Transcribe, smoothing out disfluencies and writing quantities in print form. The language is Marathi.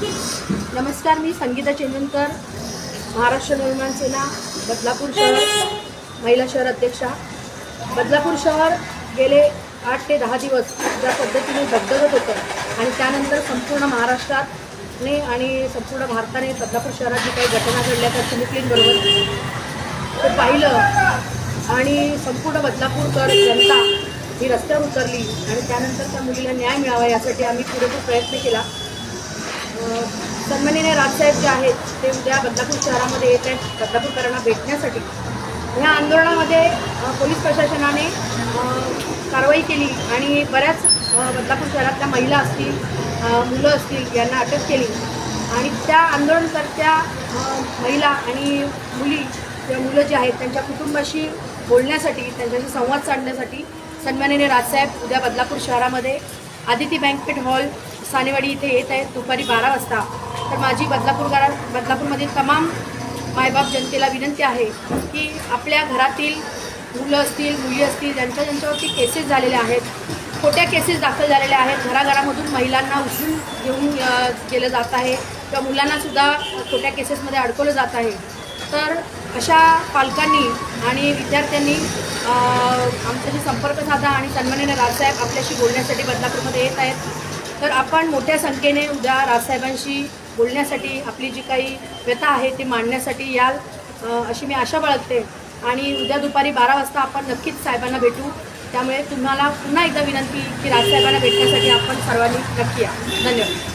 नमस्कार, मी संगीता चेंदनकर, महाराष्ट्र नवनिर्माण सेना बदलापूर शहर महिला शहर अध्यक्षा। बदलापूर शहर गेले 8 ते 10 दिवस ज्या पद्धतीने दगदगत होतं आणि त्यानंतर संपूर्ण महाराष्ट्राने आणि संपूर्ण भारताने बदलापूर शहरात जी काही घटना घडल्या त्या चिमुकलींबरोबर ते पाहिलं आणि संपूर्ण बदलापूरकर जनता ही रस्त्यावर उतरली आणि त्यानंतर त्या मुलीला न्याय मिळावा यासाठी आम्ही पुरेपूर प्रयत्न केला। सन्माननीय राजसाहेब जे आहेत ते उद्या बदलापूर शहरामध्ये येत आहेत बदलापूरकरांना भेटण्यासाठी। ह्या आंदोलनामध्ये पोलीस प्रशासनाने कारवाई केली आणि बऱ्याच बदलापूर शहरातल्या महिला असतील, मुलं असतील यांना अटक केली आणि त्या आंदोलनकर्त्या महिला आणि मुली किंवा मुलं जे आहेत त्यांच्या कुटुंबाशी बोलण्यासाठी, त्यांच्याशी संवाद साधण्यासाठी सन्माननीय राजसाहेब उद्या बदलापूर शहरामध्ये आदिती बँकपेट हॉल सानेवाडी इथे येत आहेत दुपारी 12 वाजता। तर माझी बदलापूरमधील तमाम मायबाप जनतेला विनंती आहे की आपल्या घरातील मुलं असतील, मुली असतील ज्यांच्यावरती केसेस झालेल्या आहेत, खोट्या केसेस दाखल झालेल्या आहेत, घराघरामधून महिलांना उचलून घेऊन गेलं जात आहे किंवा मुलांनासुद्धा खोट्या केसेसमध्ये अडकवलं जात आहे। तर अशा पालकांनी आणि विद्यार्थ्यांनी आमच्याशी संपर्क साधा आणि सन्माननीय राजसाहेब आपल्याशी बोलण्यासाठी बदलापूरमध्ये येत आहेत। तर आपण मोठ्या संख्येने उद्या राजसाहेबांशी बोलण्यासाठी आपली जी काही व्यथा आहे ती मांडण्यासाठी याल अशी मी आशा बाळगते आणि उद्या दुपारी 12 वाजता आपण नक्कीच साहेबांना भेटू। त्यामुळे तुम्हाला पुन्हा एकदा विनंती की राजसाहेबांना भेटण्यासाठी आपण सर्वांनी नक्की या। धन्यवाद।